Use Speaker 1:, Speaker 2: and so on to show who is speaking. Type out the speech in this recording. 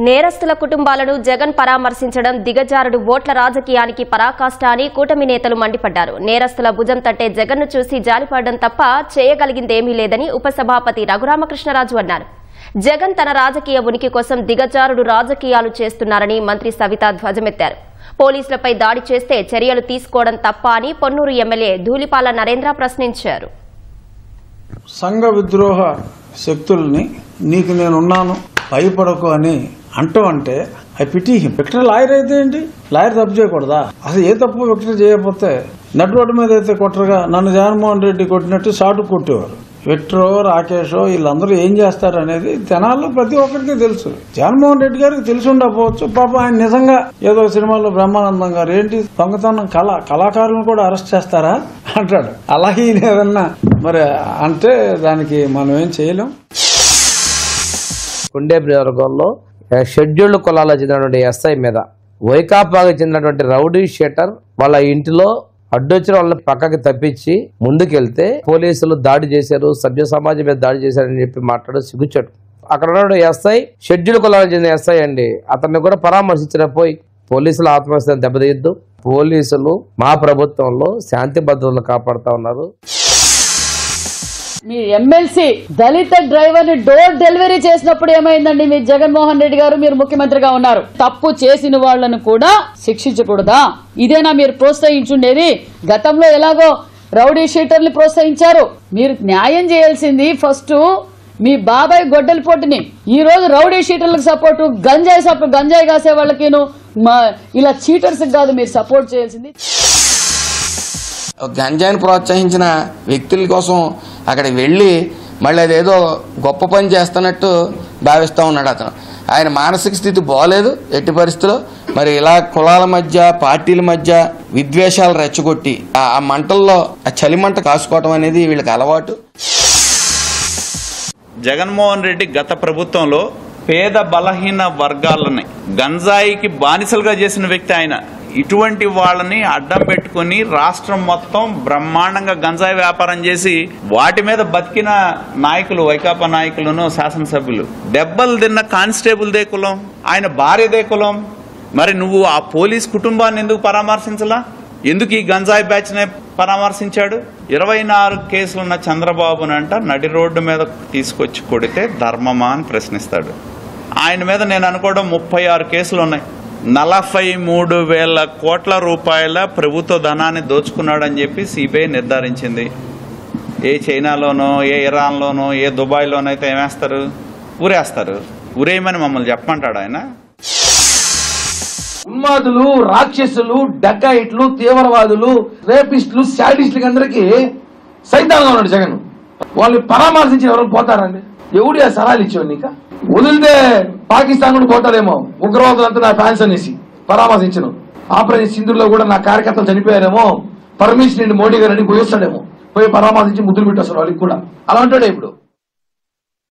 Speaker 1: నేరస్తుల కుటుంబాలను జగన్ పరామర్శించడం దిగజారుడు ఓట్ల రాజకీయానికి పరాకాష్ట అని కూటమి నేతలు మండిపడ్డారు. నేరస్తుల భుజం తట్టే జగన్ను చూసి జాలిపడడం తప్ప చేయగలిగిందేమీ లేదని ఉపసభాపతి రఘురామకృష్ణరాజు అన్నారు. జగన్ తన రాజకీయ ఉనికి కోసం దిగజారుడు రాజకీయాలు చేస్తున్నారని మంత్రి సవిత ధ్వజమెత్తారు. పోలీసులపై దాడి చేస్తే చర్యలు తీసుకోవడం తప్ప అని పొన్నూరు ఎమ్మెల్యే ధూళిపాల నరేంద్ర ప్రశ్నించారు.
Speaker 2: సంఘ విద్రోహ శక్తుల్ని నీకు నేనున్నాను భయపడకు అని అంటే I pity him. Victor lawyer అయితే ఏంటి? లాయర్ తప్పు చేయకూడదా? అసలు ఏ తప్పు విక్టర్ చేయకపోతే నట్ రోడ్డు మీద అయితే కొట్టరుగా నన్ను జగన్మోహన్ రెడ్డి కొట్టినట్టు షాటు కొట్టేవారు. విక్టరో రాకేషో వీళ్ళందరూ ఏం చేస్తారు అనేది జనాల్లో ప్రతి ఒక్కరికి తెలుసు. జగన్మోహన్ రెడ్డి గారికి తెలిసి ఉండకపోవచ్చు. పాపం ఆయన నిజంగా ఏదో సినిమాలో బ్రహ్మానందం గారు ఏంటి దొంగతనం కళాకారులను కూడా అరెస్ట్ చేస్తారా అంటాడు. అలాగే ఏదన్నా మరి అంటే దానికి మనం ఏం చేయలేం.
Speaker 3: కుండే నియోజకవర్గంలో షెడ్యూల్డ్ కులాలకు చెందినటువంటి ఎస్ఐ మీద వైకాపాకు చెందినటువంటి రౌడీ షీటర్ వాళ్ళ ఇంటిలో అడ్డొచ్చిన వాళ్ళని పక్కకి తప్పించి ముందుకెళ్తే పోలీసులు దాడి చేశారు, సభ్య సమాజం మీద దాడి చేశారని చెప్పి మాట్లాడు సిగ్గుచ్చాడు. అక్కడ ఉన్న ఎస్ఐ షెడ్యూల్డ్ కులాలకు చెందిన ఎస్ఐ అండి. అతన్ని కూడా పరామర్శించిన పోయి పోలీసులు ఆత్మహత్య దెబ్బతీయద్దు. పోలీసులు మా ప్రభుత్వంలో శాంతి భద్రతలు కాపాడుతా ఉన్నారు.
Speaker 4: మీ ఎమ్మెల్సీ దళిత డ్రైవర్ ని డోర్ డెలివరీ చేసినప్పుడు ఏమైందండి? మీ జగన్మోహన్ రెడ్డి గారు మీరు ముఖ్యమంత్రిగా ఉన్నారు. తప్పు చేసిన వాళ్లను కూడా శిక్షించకూడదా? ఇదేనా మీరు ప్రోత్సహించుండేది? గతంలో ఎలాగో రౌడీ షీటర్ని ప్రోత్సహించారు. మీరు న్యాయం చేయాల్సింది ఫస్ట్ మీ బాబాయ్ గొడ్డలిపోటుని. ఈ రోజు రౌడీ షీటర్లకు సపోర్టు, గంజాయి కాసే వాళ్ళకి ఇలా చీటర్స్ కాదు మీరు సపోర్ట్ చేయాల్సింది.
Speaker 5: గంజాయిని ప్రోత్సహించిన వ్యక్తుల కోసం అక్కడికి వెళ్ళి మళ్ళీ అదేదో గొప్ప పని చేస్తున్నట్టు భావిస్తూ ఉన్నాడు అతను. ఆయన మానసిక స్థితి బాగోలేదు ఎట్టి పరిస్థితుల్లో. మరి ఇలా కులాల మధ్య పార్టీల మధ్య విద్వేషాలు రెచ్చగొట్టి ఆ మంటల్లో ఆ చలిమంట కాసుకోవటం అనేది వీళ్ళకి అలవాటు.
Speaker 6: జగన్మోహన్ రెడ్డి గత ప్రభుత్వంలో పేద బలహీన వర్గాలని గంజాయికి బానిసలుగా చేసిన వ్యక్తి ఆయన. ఇటువంటి వాళ్ళని అడ్డం పెట్టుకుని రాష్ట్రం మొత్తం బ్రహ్మాండంగా గంజాయి వ్యాపారం చేసి వాటి మీద బతికిన నాయకులు, వైకాపా నాయకులను, శాసనసభ్యులు. దెబ్బలు తిన్న కానిస్టేబుల్ దే కులం, ఆయన భార్యదే కులం. మరి నువ్వు ఆ పోలీస్ కుటుంబాన్ని ఎందుకు పరామర్శించలా? ఎందుకు ఈ గంజాయి బ్యాచ్ నే పరామర్శించాడు? 24 కేసులున్న చంద్రబాబునంట నడి రోడ్డు మీద తీసుకొచ్చి కొడితే ధర్మమా అని ప్రశ్నిస్తాడు. ఆయన మీద నేను అనుకోవడం 36 కేసులు ఉన్నాయి. 43,000 కోట్ల రూపాయల ప్రభుత్వ ధనాన్ని దోచుకున్నాడని చెప్పి సిబిఐ నిర్ధారించింది. ఏ చైనాలోనో, ఏ ఇరాన్లోనో, ఏ దుబాయ్లోనైతే ఏమేస్తారు? ఊరేస్తారు. ఊరేయమని మమ్మల్ని చెప్పమంటాడు ఆయన.
Speaker 7: ఉన్మాదులు, రాక్షసులు, డకాయిట్లు, తీవ్రవాదులు, రేపిస్టులు, శాడిస్టులకి అందరికీ సైతాన్గా ఉన్నాడు జగన్. వాళ్ళని పరామర్శించిన ఎవరు పోతారండి? ఎవడు ఆ సలహాలు ఇచ్చావు? నీక వదిలితే పాకిస్తాన్ కూడా పోతారేమో, ఉగ్రవాదులంతా నా ఫ్యాన్స్ అనేసి పరామర్శించను. ఆపరేషన్ సింధూర్లో కూడా నా కార్యకర్తలు చనిపోయారేమో, పర్మిషన్ మోడీ గారు అని పోయి వస్తాడేమో, పోయి పరామర్శించి ముద్దులు పెట్టేస్తారు వాళ్ళకి కూడా. అలా అంటాడే ఇప్పుడు.